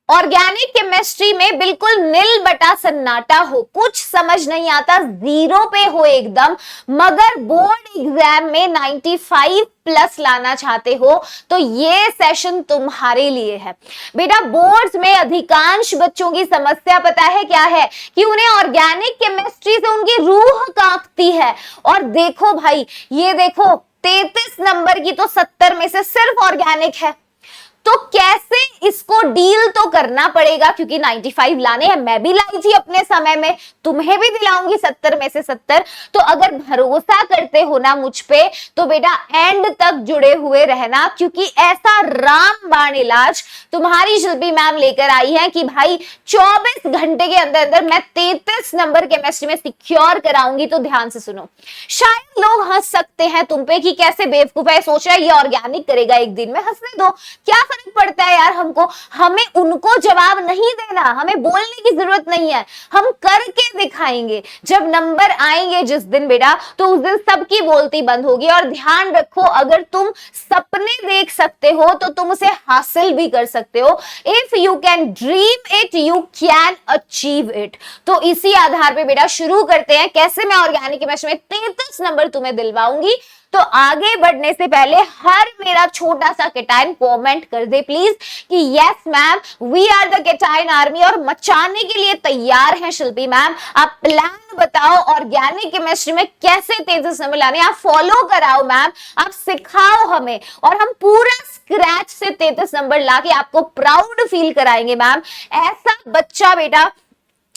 Organic chemistry में बिल्कुल नील बटा सन्नाटा हो, कुछ समझ नहीं आता, जीरो पे हो एकदम, मगर बोर्ड एग्जाम में 95 प्लस लाना चाहते हो तो ये सेशन तुम्हारे लिए है बेटा। बोर्ड्स में अधिकांश बच्चों की समस्या पता है क्या है कि उन्हें ऑर्गेनिक केमिस्ट्री से उनकी रूह कांपती है। और देखो भाई, ये देखो 33 नंबर की तो 70 में से सिर्फ ऑर्गेनिक है, तो कैसे इसको डील तो करना पड़ेगा, क्योंकि 95 लाने हैं। मैं भी लाई थी अपने समय में, तुम्हें भी दिलाऊंगी 70 में से 70। तो अगर भरोसा करते हो ना मुझ पे तो बेटा एंड तक जुड़े हुए रहना, क्योंकि ऐसा रामबाण इलाज तुम्हारी शिल्पी मैम लेकर आई है कि भाई 24 घंटे के अंदर अंदर मैं 33 नंबर केमिस्ट्री में सिक्योर कराऊंगी। तो ध्यान से सुनो, शायद लोग हंस सकते हैं तुम पे कि कैसे बेवकूफ है, सोच रहा है ये ऑर्गेनिक करेगा एक दिन में, हंसने दो, क्या फर्क पड़ता है यार हमको। हमें उनको जवाब नहीं देना, हमें बोलने की जरूरत नहीं है, हम करके दिखाएंगे। जब नंबर आएंगे जिस दिन बेटा, तो उस दिन सबकी बोलती बंद होगी। और ध्यान रखो, अगर तुम सपने देख सकते हो तो तुम उसे हासिल भी कर सकते हो। If you can dream it you can achieve it. तो इसी आधार पे बेटा शुरू करते हैं, कैसे मैं ऑर्गेनिक केमिस्ट्री में 33 नंबर तुम्हें दिलवाऊंगी। तो आगे बढ़ने से पहले हर मेरा छोटा सा केटाइन कमेंट कर दे प्लीज कि yes ma'am we are the ketine army, और मचाने के लिए तैयार हैं शिल्पी मैम। आप प्लान बताओ ऑर्गेनिक केमिस्ट्री में कैसे 33 नंबर लाने, आप फॉलो कराओ मैम, आप सिखाओ हमें, और हम पूरा स्क्रैच से 33 नंबर लाके आपको प्राउड फील कराएंगे मैम। ऐसा बच्चा बेटा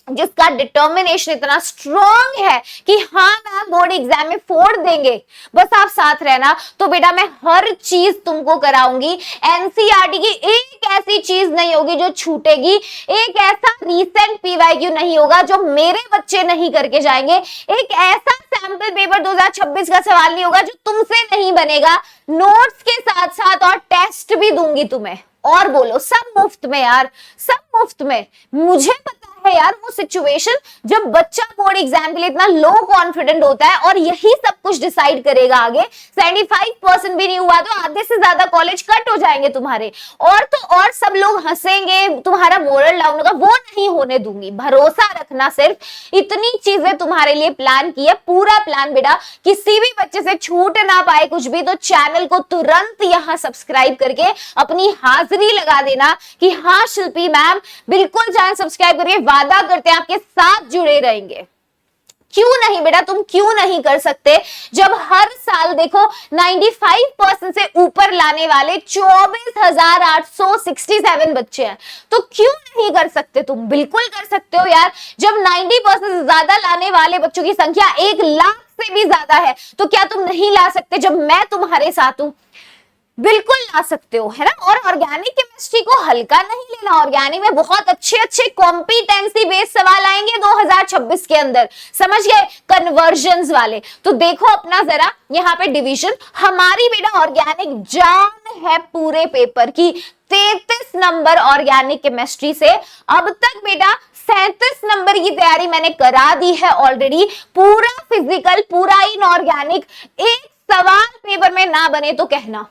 जिसका डिटर्मिनेशन इतना स्ट्रॉन्ग है कि हाँ मैम बोर्ड एग्जाम में फोड़ देंगे, बस आप साथ रहना। तो बेटा मैं हर चीज तुमको कराऊंगी, एनसीईआरटी की एक ऐसी चीज नहीं होगी जो छूटेगी, एक ऐसा रीसेंट पीवाईक्यू नहीं होगा जो मेरे बच्चे नहीं करके जाएंगे, एक ऐसा सैंपल पेपर 2026 का सवाल नहीं होगा जो तुमसे नहीं बनेगा। नोट्स के साथ साथ और टेस्ट भी दूंगी तुम्हें। और बोलो सब मुफ्त में यार, सब मुफ्त में। मुझे पता है यार वो सिचुएशन जब बच्चा बोर्ड एग्जाम के लिए इतना लो कॉन्फिडेंट होता है, और यही सब कुछ डिसाइड करेगा आगे। 75% भी नहीं हुआ तो आधे से ज्यादा कॉलेज कट हो जाएंगे तुम्हारे, और तो और सब लोग हंसेंगे, तुम्हारा मोरल डाउन होगा, वो नहीं होने दूंगी, भरोसा रखना। सिर्फ इतनी चीजें तुम्हारे लिए प्लान की है, पूरा प्लान बेटा किसी भी बच्चे से छूट ना पाए कुछ भी। तो चैनल को तुरंत यहाँ सब्सक्राइब करके अपनी हाजिरी लगा देना कि हाँ शिल्पी मैम बिल्कुल चैनल सब्सक्राइब करके वादा करते हैं आपके साथ जुड़े रहेंगे। क्यों नहीं बेटा, तुम क्यों नहीं कर सकते जब हर साल देखो 95% से ऊपर लाने वाले 24,867 बच्चे हैं, तो क्यों नहीं कर सकते तुम? बिल्कुल कर सकते हो यार। जब 90% से ज्यादा लाने वाले बच्चों की संख्या 1 लाख से भी ज्यादा है, तो क्या तुम नहीं ला सकते जब मैं तुम्हारे साथ हूं? बिल्कुल ला सकते हो, है ना। और ऑर्गेनिक केमिस्ट्री को हल्का नहीं लेना, ऑर्गेनिक में बहुत अच्छे अच्छे कॉम्पिटेंसी बेस्ड सवाल आएंगे 2026 के अंदर, समझ गए, कन्वर्जन्स वाले। तो देखो अपना जरा यहाँ पे डिवीजन, हमारी बेटा ऑर्गेनिक जान है पूरे पेपर की, 33 नंबर ऑर्गेनिक केमिस्ट्री से। अब तक बेटा 37 नंबर की तैयारी मैंने करा दी है ऑलरेडी, पूरा फिजिकल, पूरा इनऑर्गेनिक। एक सवाल पेपर में ना बने तो कहना,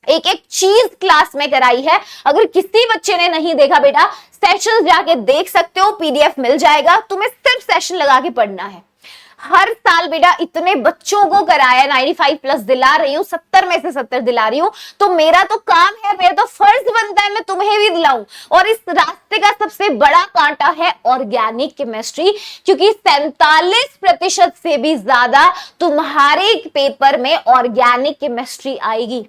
एक एक चीज क्लास में कराई है। अगर किसी बच्चे ने नहीं देखा बेटा, सेशन जाके देख सकते हो, पीडीएफ मिल जाएगा, तुम्हें सिर्फ सेशन लगा के पढ़ना है। हर साल बेटा इतने बच्चों को कराया, 95 प्लस दिला रही हूँ, 70 में से 70 दिला रही हूँ, तो मेरा तो काम है, मेरा तो फर्ज बनता है मैं तुम्हें भी दिलाऊं। और इस रास्ते का सबसे बड़ा कांटा है ऑर्गेनिक केमिस्ट्री, क्योंकि 47% से भी ज्यादा तुम्हारे पेपर में ऑर्गेनिक केमिस्ट्री आएगी।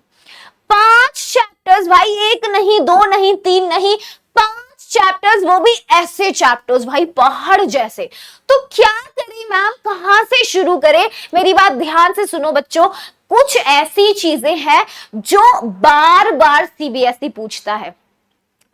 5 चैप्टर्स भाई, एक नहीं, 2 नहीं, 3 नहीं, 5 चैप्टर्स, वो भी ऐसे चैप्टर्स भाई पहाड़ जैसे। तो क्या करें मैम, कहां से शुरू करें? मेरी बात ध्यान से सुनो बच्चों, कुछ ऐसी चीजें हैं जो बार बार सीबीएसई पूछता है,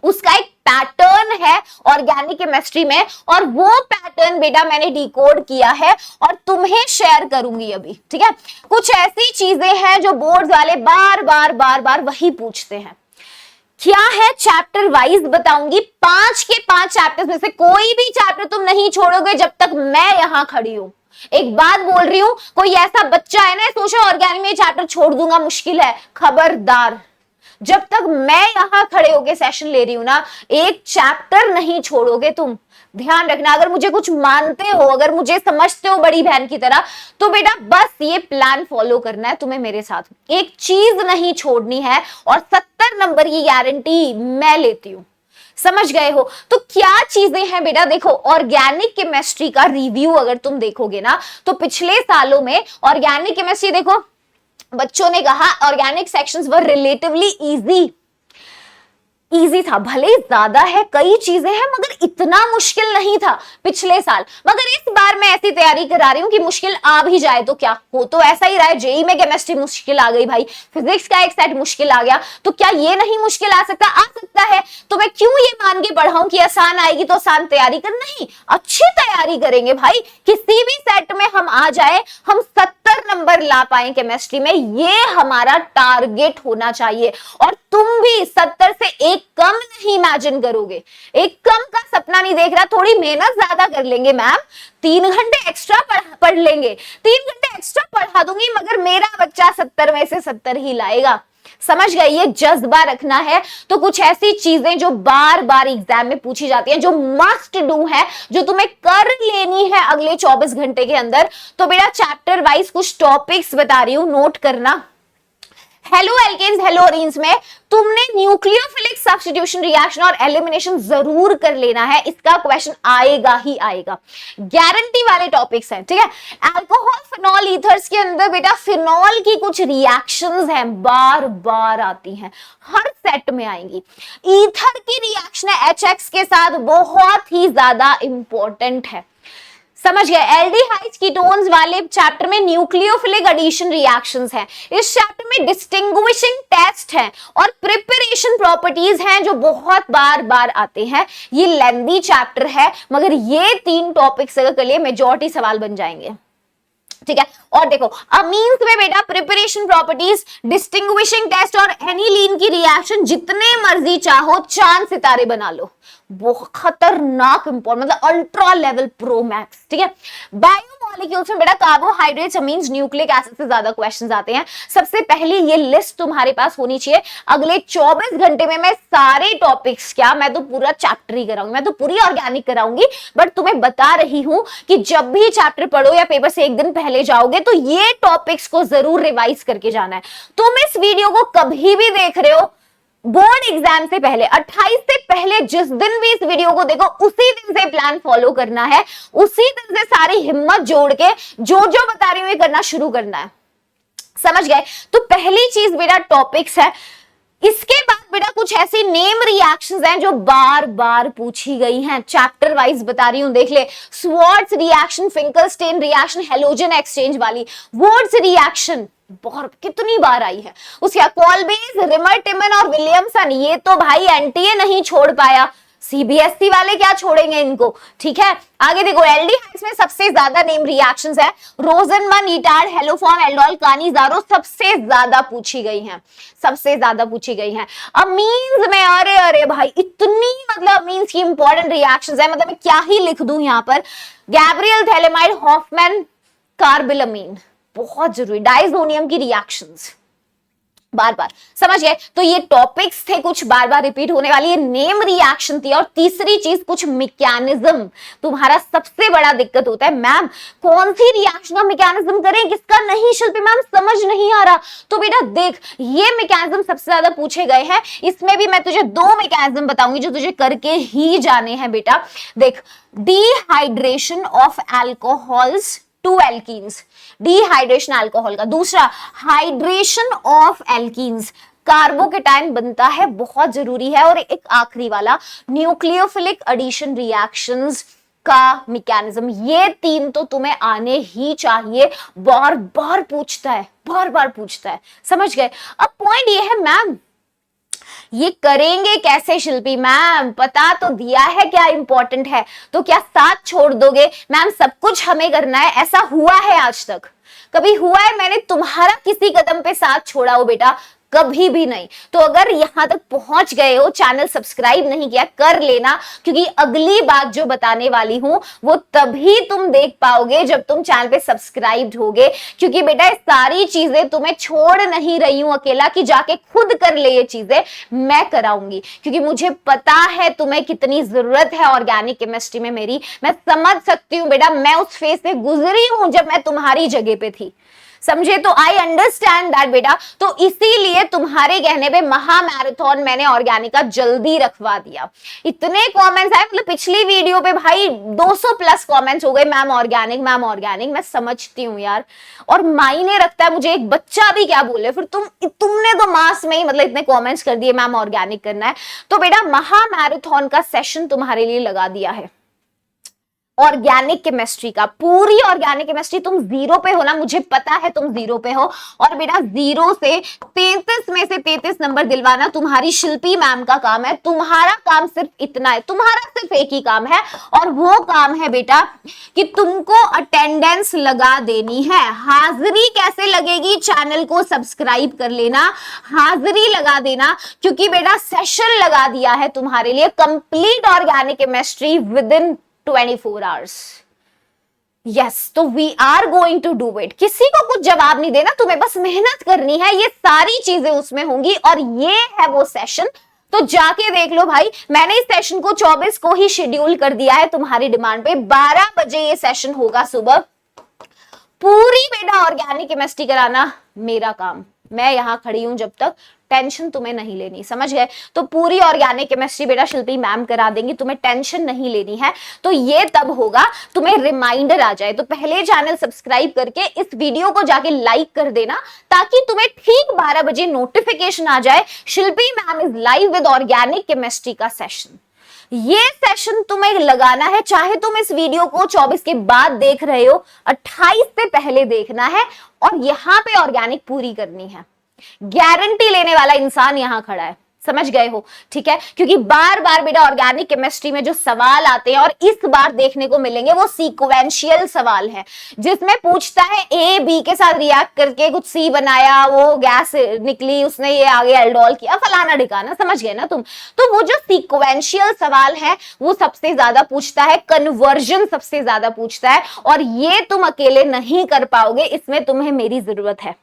उसका एक पैटर्न है ऑर्गेनिक केमिस्ट्री में, और वो पैटर्न बेटा मैंने डिकोड किया है और तुम्हें शेयर करूंगी अभी, ठीक है। कुछ ऐसी चीजें हैं जो बोर्ड वाले बार बार बार बार वही पूछते हैं। क्या है, चैप्टर वाइज बताऊंगी, 5 के 5 चैप्टर्स में से कोई भी चैप्टर तुम नहीं छोड़ोगे जब तक मैं यहां खड़ी हूं। एक बात बोल रही हूं, कोई ऐसा बच्चा है ना सोचा ऑर्गेनिक में चैप्टर छोड़ दूंगा, मुश्किल है, खबरदार। जब तक मैं यहां खड़े होके सेशन ले रही हूं ना, एक चैप्टर नहीं छोड़ोगे तुम। ध्यान रखना, अगर मुझे कुछ मानते हो, अगर मुझे समझते हो बड़ी बहन की तरह, तो बेटा बस ये प्लान फॉलो करना है तुम्हें मेरे साथ, एक चीज नहीं छोड़नी है, और 70 नंबर की गारंटी मैं लेती हूं। समझ गए हो? तो क्या चीजें हैं बेटा, देखो ऑर्गेनिक केमिस्ट्री का रिव्यू अगर तुम देखोगे ना, तो पिछले सालों में ऑर्गेनिक केमिस्ट्री देखो, बच्चों ने कहा ऑर्गेनिक सेक्शंस वर रिलेटिवली इजी था, भले ज्यादा है, कई चीजें हैं, मगर इतना मुश्किल नहीं था पिछले साल। मगर इस बार मैं ऐसी तैयारी करा रही हूं कि मुश्किल आ भी जाए तो क्या, हो तो ऐसा ही रहा है, जेई में केमिस्ट्री मुश्किल आ गई भाई, फिजिक्स का एक सेट मुश्किल आ गया, तो क्या ये नहीं मुश्किल आ सकता है। तो मैं क्यों ये मान के पढ़ाऊं कि आसान आएगी तो आसान तैयारी कर, नहीं, अच्छी तैयारी करेंगे भाई, किसी भी सेट में हम आ जाए, हम 70 नंबर ला पाए केमिस्ट्री में, ये हमारा टारगेट होना चाहिए। और तुम भी 70 से एक कम नहीं इमेजिन करोगे, एक कम का सपना नहीं देख रहा, थोड़ी मेहनत ज्यादा कर लेंगे मैम, 3 घंटे एक्स्ट्रा पढ़ लेंगे, 3 घंटे एक्स्ट्रा पढ़ा दूंगी, मगर मेरा बच्चा 70 में से 70 ही लाएगा। समझ गए? ये जज्बा रखना है। तो कुछ ऐसी चीजें जो बार बार एग्जाम में पूछी जाती हैं, जो मस्ट डू है, जो तुम्हें कर लेनी है अगले 24 घंटे के अंदर, तो बेटा चैप्टर वाइज कुछ टॉपिक्स बता रही हूं, नोट करना। हेलो एल्केन्स, हेलो अरीन्स में तुमने न्यूक्लियोफिलिक सब्स्टिट्यूशन रिएक्शन और एलिमिनेशन जरूर कर लेना है, इसका क्वेश्चन आएगा ही आएगा, गारंटी वाले टॉपिक्स हैं, ठीक है। अल्कोहल फिनॉल ईथर्स के अंदर बेटा फिनॉल की कुछ रिएक्शंस हैं, बार बार आती हैं, हर सेट में आएंगी। ईथर की रिएक्शन है HX के साथ, बहुत ही ज्यादा इंपॉर्टेंट है। समझ गए? एल्डिहाइड्स कीटोन्स वाले चैप्टर में न्यूक्लियोफिलिक एडिशन रिएक्शंस हैं, इस चैप्टर में डिस्टिंग्विशिंग टेस्ट है और प्रिपरेशन प्रॉपर्टीज हैं जो बहुत बार बार आते हैं। ये लेंथी चैप्टर है, मगर ये 3 टॉपिक्स अगर कर लिए मेजॉरिटी सवाल बन जाएंगे, ठीक है। और देखो अमीन्स में बेटा प्रिपरेशन प्रॉपर्टीज, डिस्टिंग्विशिंग टेस्ट और एनिलीन की रिएक्शन जितने मर्जी चाहो चांद सितारे बना लो, बहुत खतरनाक इंपॉर्टेंट, मतलब अल्ट्रा लेवल प्रो मैक्स, ठीक है। बायोमॉलिक्यूल्स में बेटा कार्बोहाइड्रेट्स, अमीन्स, न्यूक्लिक एसिड से ज्यादा क्वेश्चंस आते हैं। सबसे पहले ये लिस्ट तुम्हारे पास होनी चाहिए। अगले 24 घंटे में मैं सारे टॉपिक्स, क्या मैं तो पूरा चैप्टर ही कराऊंगी, मैं तो पूरी ऑर्गेनिक कराऊंगी, बट तुम्हें बता रही हूं कि जब भी चैप्टर पढ़ो या पेपर से एक दिन पहले जाओगे तो ये टॉपिक्स को जरूर रिवाइज करके जाना है। तुम इस वीडियो को कभी भी देख रहे हो बोर्ड एग्जाम से पहले, 28 से पहले, जिस दिन भी इस वीडियो को देखो उसी दिन से प्लान फॉलो करना है, उसी दिन से सारी हिम्मत जोड़ के जो जो बता रही हूं ये करना शुरू करना है। समझ गए? तो पहली चीज बेटा टॉपिक्स है। इसके बाद बेटा कुछ ऐसी नेम रिएक्शंस हैं जो बार बार पूछी गई हैं, चैप्टर वाइज बता रही हूं, देख ले। Swarts reaction, Finkelstein reaction, halogen exchange वाली, वुड्स रिएक्शन बहुत कितनी बार आई है, उसके कॉल्बेज, रिमर, टिमन और विलियमसन, ये तो भाई एनटीए नहीं छोड़ पाया, सीबीएसई वाले क्या छोड़ेंगे इनको, ठीक है। आगे देखो एल्डिहाइड्स में सबसे ज्यादा नेम रिएक्शंस है, रोजनमन, ईटार्ड, हेलोफॉर्म, एल्डोल, कानीजारो सबसे ज्यादा पूछी गई हैं, सबसे ज्यादा पूछी गई हैं। अमीन्स में अरे अरे भाई इतनी, मतलब अमीन्स की इंपॉर्टेंट रिएक्शंस है, मतलब मैं क्या ही लिख दूं यहां पर। गैब्रियल, थैलेमाइड, हॉफमैन, कार्बिलमीन, बहुत जरूरी। डाइजोनियम की रिएक्शंस बार बार, समझ गए? तो ये टॉपिक्स थे कुछ बार बार रिपीट होने वाली, ये नेम रिएक्शन थी। और तीसरी चीज कुछ मैकेनिज्म, तुम्हारा सबसे बड़ा दिक्कत होता है मैम कौन सी रिएक्शन का मैकेनिज्म करें, किसका नहीं शिल्पी मैम समझ नहीं आ रहा। तो बेटा देख ये मैकेनिज्म सबसे ज्यादा पूछे गए हैं, इसमें भी मैं तुझे 2 मैकेनिज्म बताऊंगी जो तुझे करके ही जाने हैं बेटा। देख, dehydration of alcohols to alkenes, dehydration alcohol का। दूसरा हाइड्रेशन ऑफ एल्कीन्स, कार्बोकेटाइन बनता है, बहुत जरूरी है। और एक आखिरी वाला न्यूक्लियोफिलिक एडिशन रिएक्शंस का मैकेनिज्म। ये 3 तो तुम्हें आने ही चाहिए, बार बार पूछता है, बार बार पूछता है, समझ गए? अब पॉइंट ये है मैम ये करेंगे कैसे शिल्पी मैम, पता तो दिया है क्या इंपॉर्टेंट है, तो क्या साथ छोड़ दोगे मैम, सब कुछ हमें करना है? ऐसा हुआ है आज तक? कभी हुआ है मैंने तुम्हारा किसी कदम पे साथ छोड़ा हो बेटा? कभी भी नहीं। तो अगर यहां तक पहुंच गए हो, चैनल सब्सक्राइब नहीं किया, कर लेना, क्योंकि अगली बात जो बताने वाली हूं वो तभी तुम देख पाओगे जब तुम चैनल पे सब्सक्राइब्ड होगे। क्योंकि बेटा ये सारी चीजें तुम्हें छोड़ नहीं रही हूं अकेला कि जाके खुद कर ले, ये चीजें मैं कराऊंगी, क्योंकि मुझे पता है तुम्हें कितनी जरूरत है ऑर्गेनिक केमिस्ट्री में मेरी। मैं समझ सकती हूँ बेटा, मैं उस फेज से गुजरी हूं जब मैं तुम्हारी जगह पे थी, समझे? तो आई अंडरस्टैंड दैट बेटा। तो इसीलिए तुम्हारे कहने पे महा मैराथन मैंने ऑर्गेनिक का जल्दी रखवा दिया। इतने कमेंट्स आए, मतलब पिछली वीडियो पे भाई 200 प्लस कमेंट्स हो गए, मैम ऑर्गेनिक, मैम ऑर्गेनिक। मैं समझती हूँ यार, और मायने रखता है मुझे एक बच्चा भी क्या बोले, फिर तुमने तो मास में ही मतलब इतने कॉमेंट्स कर दिए मैम ऑर्गेनिक करना है। तो बेटा महा मैराथन का सेशन तुम्हारे लिए लगा दिया है ऑर्गेनिक केमिस्ट्री का। पूरी ऑर्गेनिक केमिस्ट्री तुम 0 पे हो ना, मुझे पता है तुम 0 पे हो। और बेटा 0 से 33 में से 33 नंबर दिलवाना तुम्हारी शिल्पी मैम का काम है। तुम्हारा काम सिर्फ इतना है, तुम्हारा सिर्फ एक ही काम है, और वो काम है बेटा कि तुमको अटेंडेंस लगा देनी है। हाजिरी कैसे लगेगी? चैनल को सब्सक्राइब कर लेना, हाजिरी लगा देना, क्योंकि बेटा सेशन लगा दिया है तुम्हारे लिए complete organic chemistry within 24 hours. Yes, तो we are going to do it. किसी को कुछ जवाब नहीं देना, तुम्हें बस मेहनत करनी है, ये सारी चीजें उसमें होंगी, और ये है वो सेशन। तो जाके देख लो भाई, मैंने इस सेशन को 24 को ही शेड्यूल कर दिया है तुम्हारी डिमांड पे। 12 बजे ये सेशन होगा सुबह। पूरी बेटा ऑर्गेनिक केमिस्ट्री कराना मेरा काम, मैं यहां खड़ी हूं जब तक, टेंशन तुम्हें नहीं लेनी, समझ गए? तो पूरी ऑर्गेनिक केमिस्ट्री बेटा शिल्पी मैम करा देंगी, तुम्हें टेंशन नहीं लेनी है। तो ये तब होगा तुम्हें रिमाइंडर आ जाए, तो पहले चैनल सब्सक्राइब करके इस वीडियो को जाके लाइक कर देना, ताकि तुम्हें ठीक 12 बजे नोटिफिकेशन आ जाए Shilpi ma'am is live with organic chemistry का सेशन। ये सेशन तुम्हें लगाना है, चाहे तुम इस वीडियो को 24 के बाद देख रहे हो, 28 से पहले देखना है, और यहां पे ऑर्गेनिक पूरी करनी है। गारंटी लेने वाला इंसान यहां खड़ा है, समझ गए हो? ठीक है, क्योंकि बार बार बेटा ऑर्गेनिक केमिस्ट्री में जो सवाल आते हैं, और इस बार देखने को मिलेंगे, वो सीक्वेंशियल सवाल है, जिसमें पूछता है ए बी के साथ रिएक्ट करके कुछ सी बनाया, वो गैस निकली, उसने ये आगे एल्डोल किया, फलाना ढिकाना, समझ गए ना तुम? तो वो जो सीक्वेंशियल सवाल है वो सबसे ज्यादा पूछता है, कन्वर्जन सबसे ज्यादा पूछता है, और ये तुम अकेले नहीं कर पाओगे, इसमें तुम्हें मेरी जरूरत है।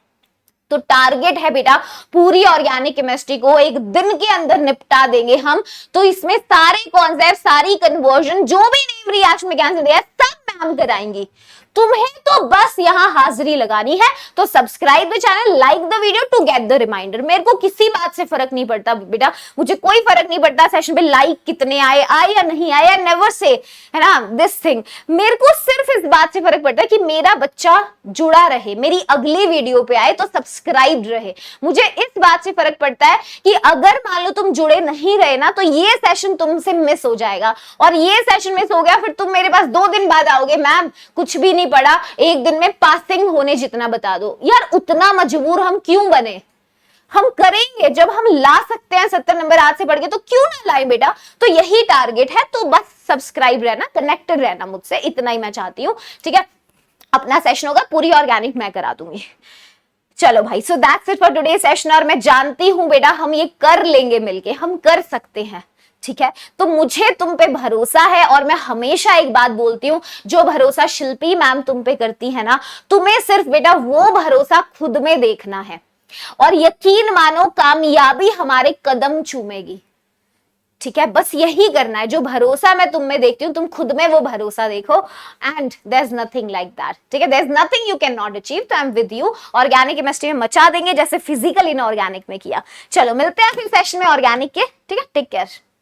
तो टारगेट है बेटा पूरी ऑर्गेनिक केमिस्ट्री को एक दिन के अंदर निपटा देंगे हम। तो इसमें सारे कॉन्सेप्ट, सारी कन्वर्जन, जो भी नेम रिएक्शन मैकेनिज्म दिया है, सब मैम कराएंगी। तुम्हें तो बस यहां हाजिरी लगानी है। तो subscribe the channel, like the video to get the reminder. मेरे को किसी बात से फर्क नहीं पड़ता बेटा, मुझे कोई फर्क नहीं पड़ता सेशन पे लाइक कितने आए या नहीं आए, नेवर से, है ना, दिस थिंग। मेरे को सिर्फ इस बात से फर्क पड़ता है कि मेरा बच्चा जुड़ा रहे, मेरी अगली वीडियो पे आए तो सब्सक्राइब रहे। मुझे इस बात से फर्क पड़ता है कि अगर मान लो तुम जुड़े नहीं रहे ना, तो ये सेशन तुमसे मिस हो जाएगा, और ये सेशन मिस हो गया, फिर तुम मेरे पास 2 दिन बाद आओगे, मैम कुछ भी नहीं पड़ा, एक दिन में पासिंग होने जितना बता दो। यार उतना मजबूर हम क्यों बने? हम करेंगे जब हम ला सकते हैं 70 नंबर आज से पढ़ के, तो क्यों ना लाए बेटा? तो यही टारगेट है। तो बस सब्सक्राइब रहना, कनेक्टेड रहना मुझसे, इतना ही मैं चाहती हूँ। ठीक है, अपना सेशन होगा, पूरी ऑर्गेनिक मैं करा दूंगी। चलो भाई, so that's it for today session. और मैं जानती हूं बेटा हम ये कर लेंगे मिलके, हम कर सकते हैं। ठीक है, तो मुझे तुम पे भरोसा है, और मैं हमेशा एक बात बोलती हूँ, जो भरोसा शिल्पी मैम तुम पे करती है ना, तुम्हें सिर्फ बेटा वो भरोसा खुद में देखना है, और यकीन मानो कामयाबी हमारे कदम चूमेगी। ठीक है, बस यही करना है। जो भरोसा मैं तुम में देखती हूँ, तुम खुद में वो भरोसा देखो, and there is nothing like that. ठीक है, there is nothing you can not achieve. तो I am with you. Organic chemistry में मचा देंगे जैसे फिजिकल इनऑर्गेनिक में किया। चलो मिलते हैं फिर सेशन में ऑर्गेनिक के। ठीक है, टेक केयर।